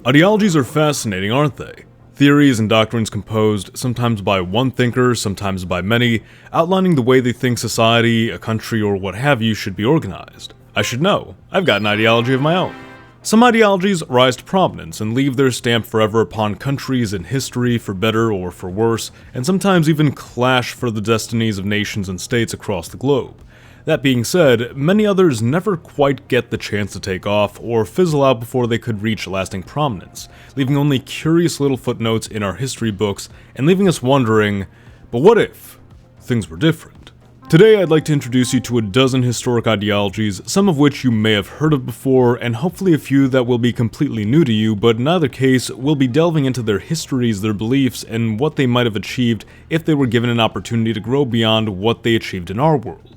Ideologies are fascinating, aren't they? Theories and doctrines composed sometimes by one thinker, sometimes by many, outlining the way they think society, a country, or what have you should be organized. I should know. I've got an ideology of my own. Some ideologies rise to prominence and leave their stamp forever upon countries and history, for better or for worse, and sometimes even clash for the destinies of nations and states across the globe. That being said, many others never quite get the chance to take off or fizzle out before they could reach lasting prominence, leaving only curious little footnotes in our history books and leaving us wondering, but what if things were different? Today I'd like to introduce you to a dozen historic ideologies, some of which you may have heard of before, and hopefully a few that will be completely new to you, but in either case, we'll be delving into their histories, their beliefs, and what they might have achieved if they were given an opportunity to grow beyond what they achieved in our world.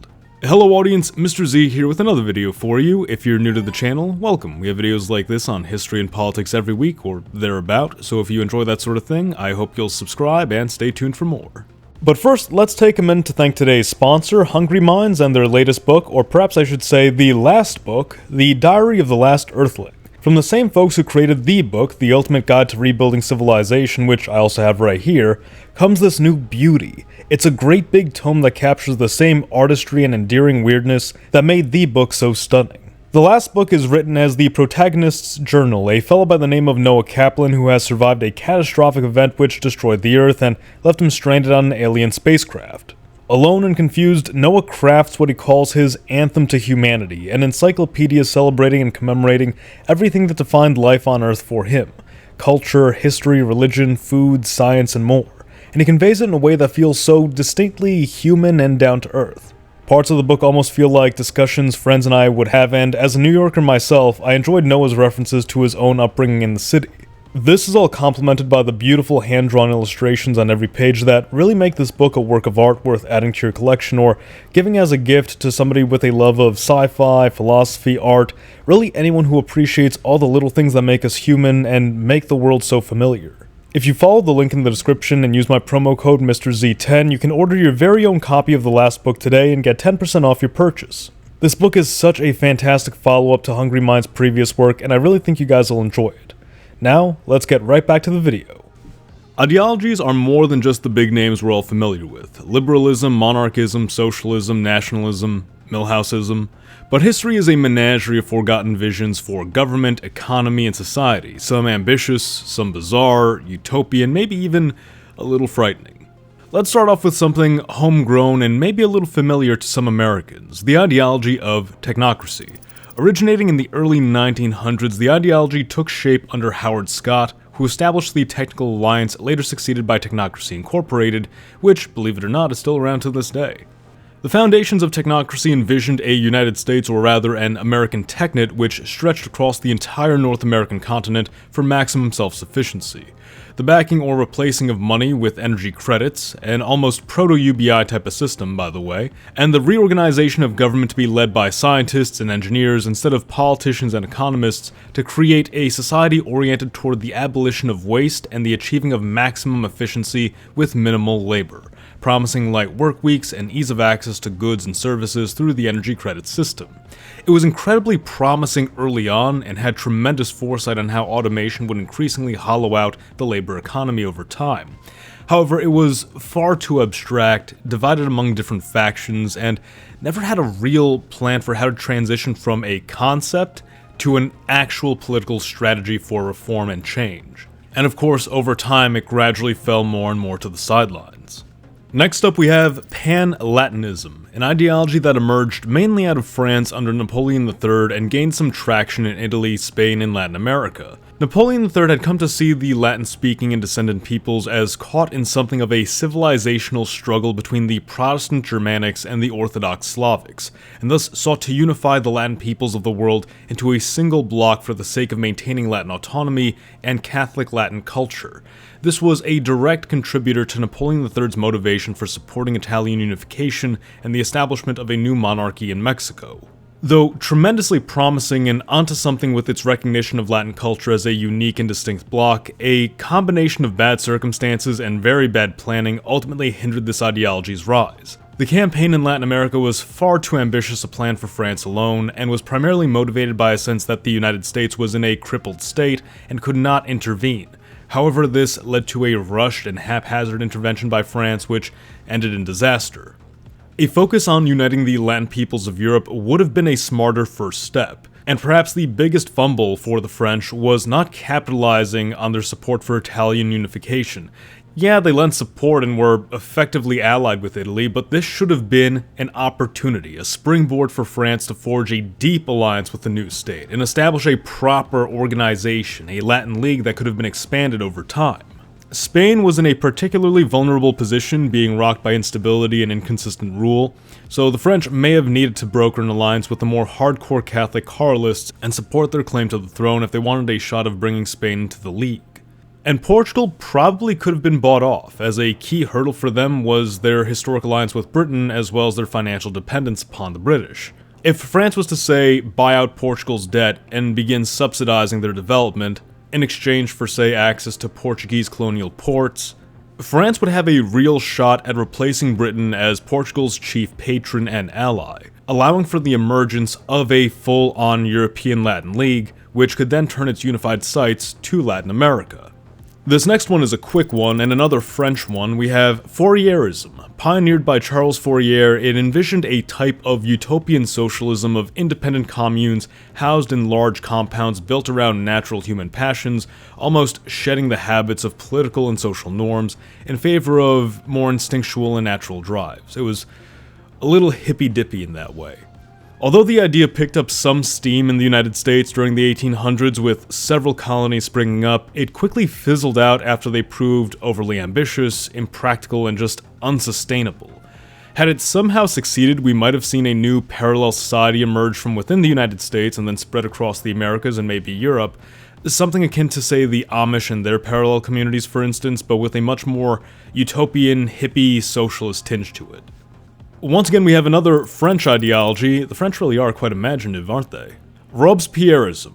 Hello audience, Mr. Z here with another video for you. If you're new to the channel, welcome. We have videos like this on history and politics every week, or thereabout, so if you enjoy that sort of thing, I hope you'll subscribe and stay tuned for more. But first, let's take a minute to thank today's sponsor, Hungry Minds, and their latest book, or perhaps I should say the last book, The Diary of the Last Earthling. From the same folks who created the book, The Ultimate Guide to Rebuilding Civilization, which I also have right here, comes this new beauty. It's a great big tome that captures the same artistry and endearing weirdness that made the book so stunning. The last book is written as the protagonist's journal, a fellow by the name of Noah Kaplan who has survived a catastrophic event which destroyed the Earth and left him stranded on an alien spacecraft. Alone and confused, Noah crafts what he calls his Anthem to Humanity, an encyclopedia celebrating and commemorating everything that defined life on Earth for him: culture, history, religion, food, science, and more. And he conveys it in a way that feels so distinctly human and down to earth. Parts of the book almost feel like discussions friends and I would have, and as a New Yorker myself, I enjoyed Noah's references to his own upbringing in the city. This is all complemented by the beautiful hand-drawn illustrations on every page that really make this book a work of art worth adding to your collection or giving as a gift to somebody with a love of sci-fi, philosophy, art, really anyone who appreciates all the little things that make us human and make the world so familiar. If you follow the link in the description and use my promo code mr.z10, you can order your very own copy of the last book today and get 10% off your purchase. This book is such a fantastic follow-up to Hungry Minds' previous work, and I really think you guys will enjoy it. Now, let's get right back to the video. Ideologies are more than just the big names we're all familiar with: liberalism, monarchism, socialism, nationalism, Milhouseism. But history is a menagerie of forgotten visions for government, economy, and society, some ambitious, some bizarre, utopian, maybe even a little frightening. Let's start off with something homegrown and maybe a little familiar to some Americans: the ideology of technocracy. Originating in the early 1900s, the ideology took shape under Howard Scott, who established the Technical Alliance, later succeeded by Technocracy Incorporated, which, believe it or not, is still around to this day. The foundations of technocracy envisioned a United States, or rather an American technot, which stretched across the entire North American continent for maximum self-sufficiency. The backing or replacing of money with energy credits, an almost proto-UBI type of system, by the way, and the reorganization of government to be led by scientists and engineers instead of politicians and economists to create a society oriented toward the abolition of waste and the achieving of maximum efficiency with minimal labor, promising light work weeks and ease of access to goods and services through the energy credit system. It was incredibly promising early on and had tremendous foresight on how automation would increasingly hollow out the labor economy over time. However, it was far too abstract, divided among different factions, and never had a real plan for how to transition from a concept to an actual political strategy for reform and change. And of course, over time, it gradually fell more and more to the sidelines. Next up we have Pan-Latinism, an ideology that emerged mainly out of France under Napoleon III and gained some traction in Italy, Spain, and Latin America. Napoleon III had come to see the Latin-speaking and descendant peoples as caught in something of a civilizational struggle between the Protestant Germanics and the Orthodox Slavics, and thus sought to unify the Latin peoples of the world into a single bloc for the sake of maintaining Latin autonomy and Catholic Latin culture. This was a direct contributor to Napoleon III's motivation for supporting Italian unification and the establishment of a new monarchy in Mexico. Though tremendously promising and onto something with its recognition of Latin culture as a unique and distinct bloc, a combination of bad circumstances and very bad planning ultimately hindered this ideology's rise. The campaign in Latin America was far too ambitious a plan for France alone, and was primarily motivated by a sense that the United States was in a crippled state and could not intervene. However, this led to a rushed and haphazard intervention by France, which ended in disaster. A focus on uniting the Latin peoples of Europe would have been a smarter first step, and perhaps the biggest fumble for the French was not capitalizing on their support for Italian unification. Yeah, they lent support and were effectively allied with Italy, but this should have been an opportunity, a springboard for France to forge a deep alliance with the new state, and establish a proper organization, a Latin League that could have been expanded over time. Spain was in a particularly vulnerable position, being rocked by instability and inconsistent rule, so the French may have needed to broker an alliance with the more hardcore Catholic Carlists and support their claim to the throne if they wanted a shot of bringing Spain into the League. And Portugal probably could have been bought off, as a key hurdle for them was their historic alliance with Britain as well as their financial dependence upon the British. If France was to, say, buy out Portugal's debt and begin subsidizing their development, in exchange for, say, access to Portuguese colonial ports, France would have a real shot at replacing Britain as Portugal's chief patron and ally, allowing for the emergence of a full-on European Latin League, which could then turn its unified sights to Latin America. This next one is a quick one, and another French one. We have Fourierism. Pioneered by Charles Fourier, it envisioned a type of utopian socialism of independent communes housed in large compounds built around natural human passions, almost shedding the habits of political and social norms in favor of more instinctual and natural drives. It was a little hippy-dippy in that way. Although the idea picked up some steam in the United States during the 1800s with several colonies springing up, it quickly fizzled out after they proved overly ambitious, impractical, and just unsustainable. Had it somehow succeeded, we might have seen a new parallel society emerge from within the United States and then spread across the Americas and maybe Europe, something akin to, say, the Amish and their parallel communities, for instance, but with a much more utopian, hippie, socialist tinge to it. Once again, we have another French ideology. The French really are quite imaginative, aren't they? Robespierrism.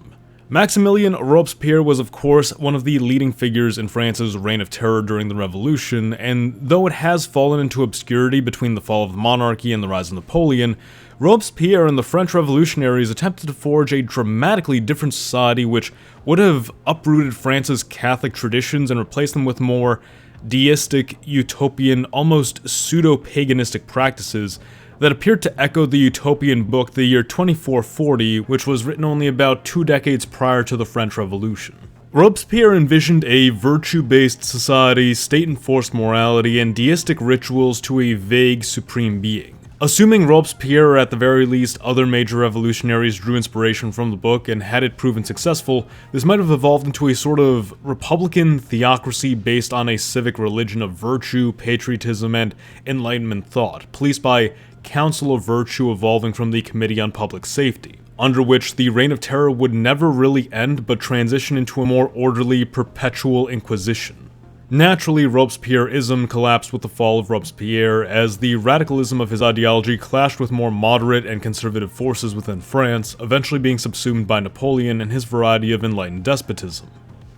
Maximilien Robespierre was, of course, one of the leading figures in France's reign of terror during the Revolution, and though it has fallen into obscurity between the fall of the monarchy and the rise of Napoleon, Robespierre and the French revolutionaries attempted to forge a dramatically different society which would have uprooted France's Catholic traditions and replaced them with more deistic, utopian, almost pseudo-paganistic practices that appeared to echo the utopian book The Year 2440, which was written only about 2 decades prior to the French Revolution. Robespierre envisioned a virtue-based society, state-enforced morality, and deistic rituals to a vague supreme being. Assuming Robespierre, or at the very least other major revolutionaries, drew inspiration from the book, and had it proven successful, this might have evolved into a sort of republican theocracy based on a civic religion of virtue, patriotism, and Enlightenment thought, policed by Council of Virtue evolving from the Committee on Public Safety, under which the Reign of Terror would never really end but transition into a more orderly, perpetual inquisition. Naturally, Robespierrism collapsed with the fall of Robespierre, as the radicalism of his ideology clashed with more moderate and conservative forces within France, eventually being subsumed by Napoleon and his variety of enlightened despotism.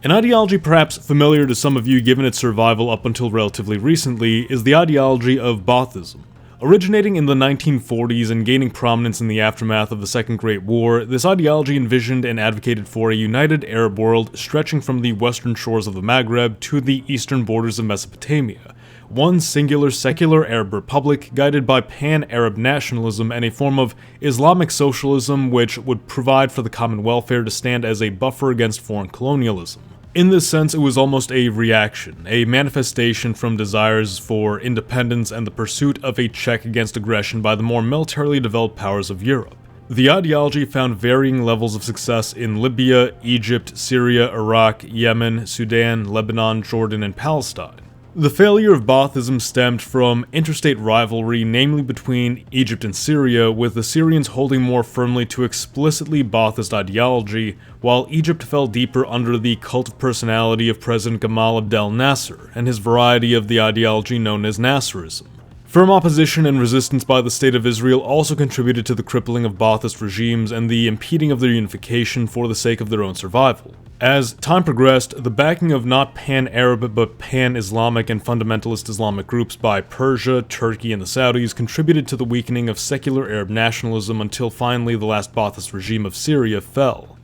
An ideology perhaps familiar to some of you given its survival up until relatively recently is the ideology of Baathism. Originating in the 1940s and gaining prominence in the aftermath of the Second Great War, this ideology envisioned and advocated for a united Arab world stretching from the western shores of the Maghreb to the eastern borders of Mesopotamia, one singular secular Arab republic guided by pan-Arab nationalism and a form of Islamic socialism which would provide for the common welfare to stand as a buffer against foreign colonialism. In this sense, it was almost a reaction, a manifestation from desires for independence and the pursuit of a check against aggression by the more militarily developed powers of Europe. The ideology found varying levels of success in Libya, Egypt, Syria, Iraq, Yemen, Sudan, Lebanon, Jordan, and Palestine. The failure of Baathism stemmed from interstate rivalry, namely between Egypt and Syria, with the Syrians holding more firmly to explicitly Baathist ideology, while Egypt fell deeper under the cult of personality of President Gamal Abdel Nasser, and his variety of the ideology known as Nasserism. Firm opposition and resistance by the State of Israel also contributed to the crippling of Baathist regimes and the impeding of their unification for the sake of their own survival. As time progressed, the backing of not pan-Arab but pan-Islamic and fundamentalist Islamic groups by Persia, Turkey, and the Saudis contributed to the weakening of secular Arab nationalism until finally the last Ba'athist regime of Syria fell.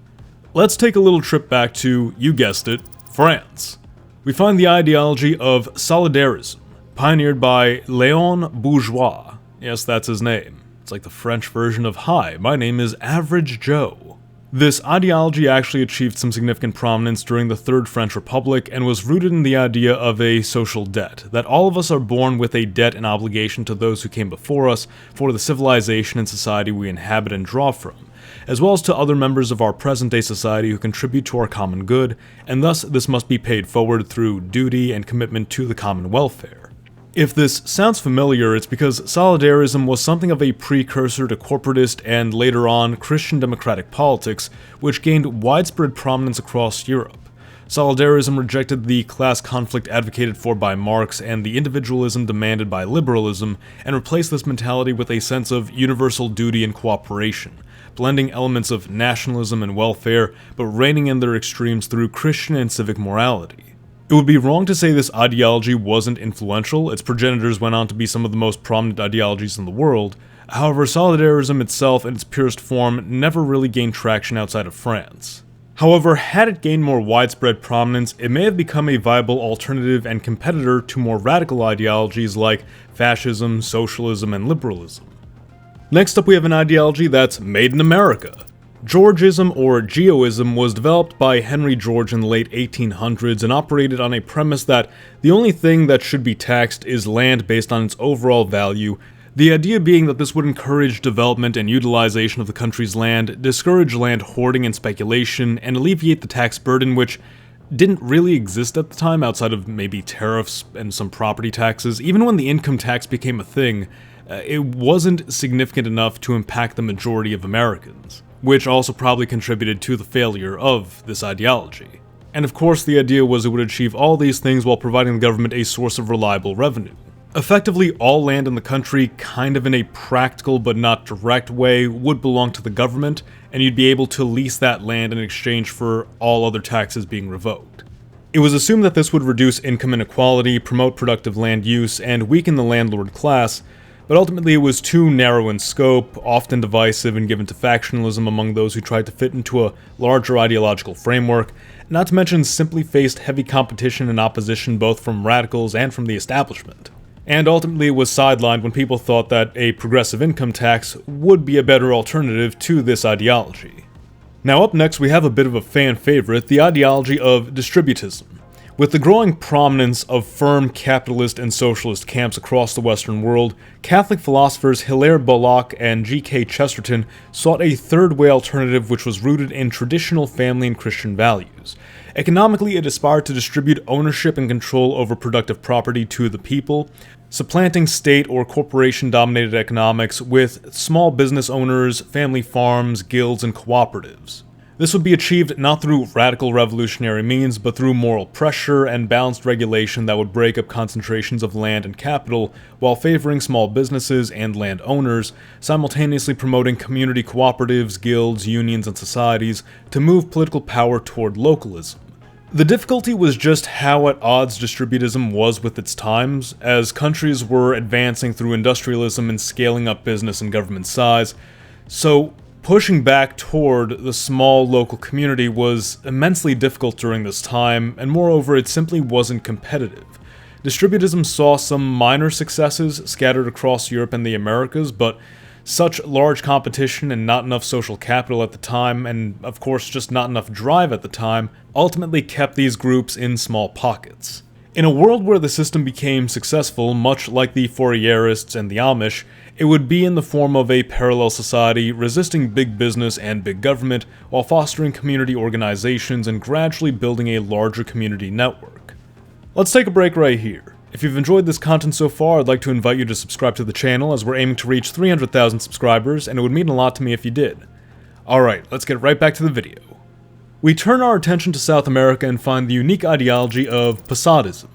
Let's take a little trip back to, you guessed it, France. We find the ideology of Solidarism, pioneered by Léon Bourgeois. Yes, that's his name. It's like the French version of "Hi, my name is Average Joe." This ideology actually achieved some significant prominence during the Third French Republic and was rooted in the idea of a social debt, that all of us are born with a debt and obligation to those who came before us for the civilization and society we inhabit and draw from, as well as to other members of our present-day society who contribute to our common good, and thus this must be paid forward through duty and commitment to the common welfare. If this sounds familiar, it's because Solidarism was something of a precursor to corporatist and, later on, Christian democratic politics, which gained widespread prominence across Europe. Solidarism rejected the class conflict advocated for by Marx and the individualism demanded by liberalism, and replaced this mentality with a sense of universal duty and cooperation, blending elements of nationalism and welfare, but reining in their extremes through Christian and civic morality. It would be wrong to say this ideology wasn't influential. Its progenitors went on to be some of the most prominent ideologies in the world. However, Solidarism itself in its purest form never really gained traction outside of France. However, had it gained more widespread prominence, it may have become a viable alternative and competitor to more radical ideologies like fascism, socialism, and liberalism. Next up, we have an ideology that's made in America. Georgism or Geoism was developed by Henry George in the late 1800s and operated on a premise that the only thing that should be taxed is land based on its overall value, the idea being that this would encourage development and utilization of the country's land, discourage land hoarding and speculation, and alleviate the tax burden which didn't really exist at the time outside of maybe tariffs and some property taxes. Even when the income tax became a thing, it wasn't significant enough to impact the majority of Americans, which also probably contributed to the failure of this ideology. And of course, the idea was it would achieve all these things while providing the government a source of reliable revenue. Effectively, all land in the country, kind of in a practical but not direct way, would belong to the government, and you'd be able to lease that land in exchange for all other taxes being revoked. It was assumed that this would reduce income inequality, promote productive land use, and weaken the landlord class, but ultimately it was too narrow in scope, often divisive and given to factionalism among those who tried to fit into a larger ideological framework, not to mention simply faced heavy competition and opposition both from radicals and from the establishment. And ultimately it was sidelined when people thought that a progressive income tax would be a better alternative to this ideology. Now up next we have a bit of a fan favorite, the ideology of Distributism. With the growing prominence of firm capitalist and socialist camps across the Western world, Catholic philosophers Hilaire Belloc and G.K. Chesterton sought a third-way alternative which was rooted in traditional family and Christian values. Economically, it aspired to distribute ownership and control over productive property to the people, supplanting state or corporation-dominated economics with small business owners, family farms, guilds, and cooperatives. This would be achieved not through radical revolutionary means, but through moral pressure and balanced regulation that would break up concentrations of land and capital while favoring small businesses and landowners, simultaneously promoting community cooperatives, guilds, unions, and societies to move political power toward localism. The difficulty was just how at odds distributism was with its times, as countries were advancing through industrialism and scaling up business and government size, so pushing back toward the small local community was immensely difficult during this time, and moreover, it simply wasn't competitive. Distributism saw some minor successes scattered across Europe and the Americas, but such large competition and not enough social capital at the time, and of course just not enough drive at the time, ultimately kept these groups in small pockets. In a world where the system became successful, much like the Fourierists and the Amish, it would be in the form of a parallel society resisting big business and big government while fostering community organizations and gradually building a larger community network. Let's take a break right here. If you've enjoyed this content so far, I'd like to invite you to subscribe to the channel as we're aiming to reach 300,000 subscribers, and it would mean a lot to me if you did. Alright, let's get right back to the video. We turn our attention to South America and find the unique ideology of Posadism.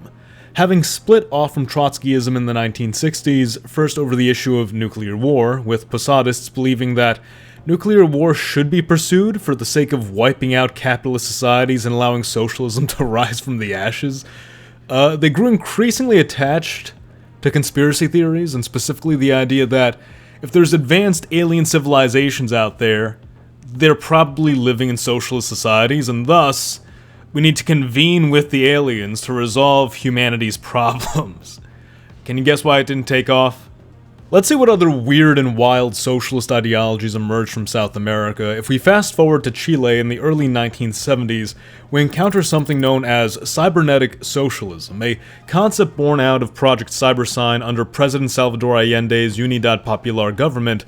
Having split off from Trotskyism in the 1960s, first over the issue of nuclear war, with Posadists believing that Nuclear war should be pursued for the sake of wiping out capitalist societies and allowing socialism to rise from the ashes. They grew increasingly attached to conspiracy theories, and specifically the idea that if there's advanced alien civilizations out there, they're probably living in socialist societies, and thus, we need to convene with the aliens to resolve humanity's problems. Can you guess why it didn't take off? Let's see what other weird and wild socialist ideologies emerged from South America. If we fast forward to Chile in the early 1970s, we encounter something known as cybernetic socialism, a concept born out of Project Cybersyn under President Salvador Allende's Unidad Popular government.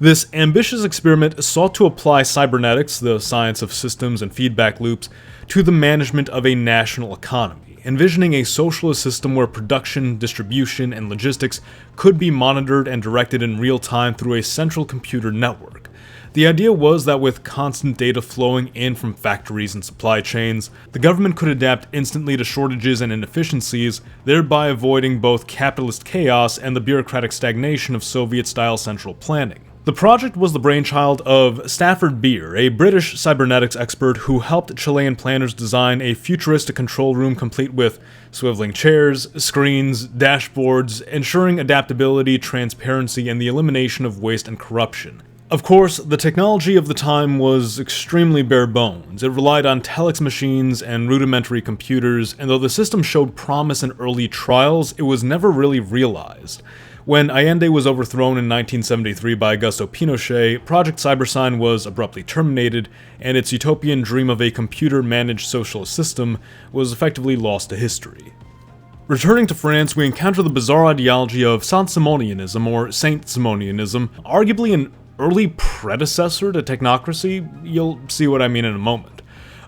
This ambitious experiment sought to apply cybernetics, the science of systems and feedback loops, to the management of a national economy, envisioning a socialist system where production, distribution, and logistics could be monitored and directed in real time through a central computer network. The idea was that with constant data flowing in from factories and supply chains, the government could adapt instantly to shortages and inefficiencies, thereby avoiding both capitalist chaos and the bureaucratic stagnation of Soviet-style central planning. The project was the brainchild of Stafford Beer, a British cybernetics expert who helped Chilean planners design a futuristic control room complete with swiveling chairs, screens, dashboards, ensuring adaptability, transparency, and the elimination of waste and corruption. Of course, the technology of the time was extremely bare bones. It relied on telex machines and rudimentary computers, and though the system showed promise in early trials, it was never really realized. When Allende was overthrown in 1973 by Augusto Pinochet, Project Cybersyn was abruptly terminated, and its utopian dream of a computer-managed socialist system was effectively lost to history. Returning to France, we encounter the bizarre ideology of Saint-Simonianism, or Saint-Simonianism, arguably an early predecessor to Technocracy. You'll see what I mean in a moment.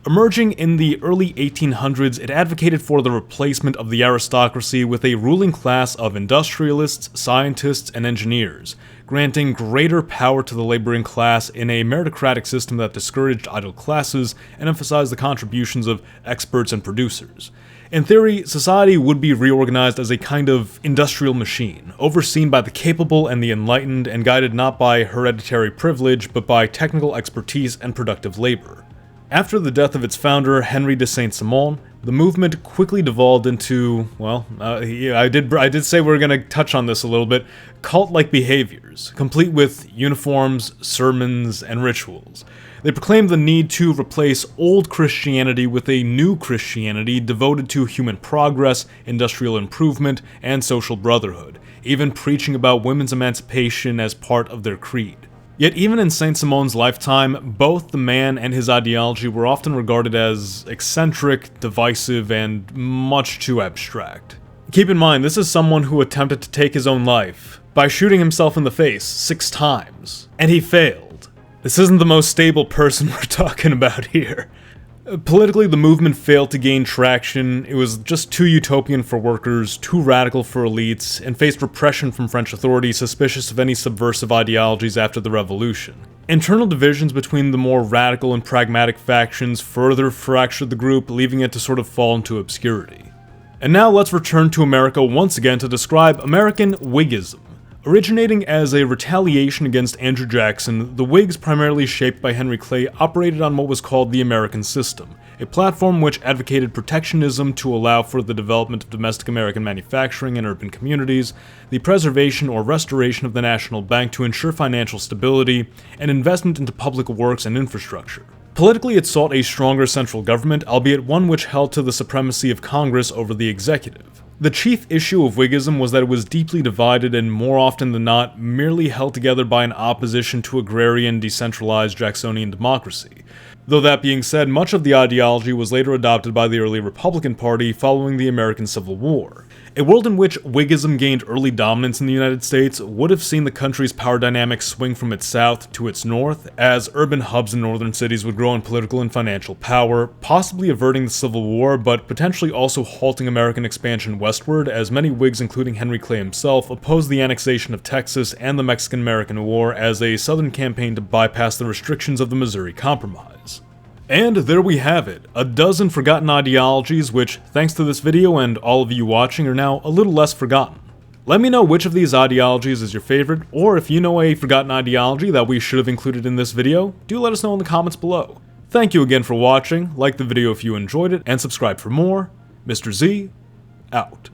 Emerging in the early 1800s, it advocated for the replacement of the aristocracy with a ruling class of industrialists, scientists, and engineers, granting greater power to the laboring class in a meritocratic system that discouraged idle classes and emphasized the contributions of experts and producers. In theory, society would be reorganized as a kind of industrial machine, overseen by the capable and the enlightened, and guided not by hereditary privilege, but by technical expertise and productive labor. After the death of its founder, Henry de Saint-Simon, the movement quickly devolved into, well, I did say we were going to touch on this a little bit, cult-like behaviors, complete with uniforms, sermons, and rituals. They proclaimed the need to replace old Christianity with a new Christianity devoted to human progress, industrial improvement, and social brotherhood, even preaching about women's emancipation as part of their creed. Yet even in Saint-Simon's lifetime, both the man and his ideology were often regarded as eccentric, divisive, and much too abstract. Keep in mind, this is someone who attempted to take his own life by shooting himself in the face 6 times, and he failed. This isn't the most stable person we're talking about here. Politically, the movement failed to gain traction. It was just too utopian for workers, too radical for elites, and faced repression from French authorities suspicious of any subversive ideologies after the revolution. Internal divisions between the more radical and pragmatic factions further fractured the group, leaving it to sort of fall into obscurity. And now let's return to America once again to describe American Whigism. Originating as a retaliation against Andrew Jackson, the Whigs, primarily shaped by Henry Clay, operated on what was called the American System, a platform which advocated protectionism to allow for the development of domestic American manufacturing in urban communities, the preservation or restoration of the national bank to ensure financial stability, and investment into public works and infrastructure. Politically, it sought a stronger central government, albeit one which held to the supremacy of Congress over the executive. The chief issue of Whigism was that it was deeply divided and, more often than not, merely held together by an opposition to agrarian, decentralized Jacksonian democracy. Though that being said, much of the ideology was later adopted by the early Republican Party following the American Civil War. A world in which Whigism gained early dominance in the United States would have seen the country's power dynamics swing from its south to its north, as urban hubs in northern cities would grow in political and financial power, possibly averting the Civil War, but potentially also halting American expansion westward, as many Whigs, including Henry Clay himself, opposed the annexation of Texas and the Mexican-American War as a Southern campaign to bypass the restrictions of the Missouri Compromise. And there we have it, a dozen forgotten ideologies which, thanks to this video and all of you watching, are now a little less forgotten. Let me know which of these ideologies is your favorite, or if you know a forgotten ideology that we should have included in this video, do let us know in the comments below. Thank you again for watching, like the video if you enjoyed it, and subscribe for more. Mr. Z, out.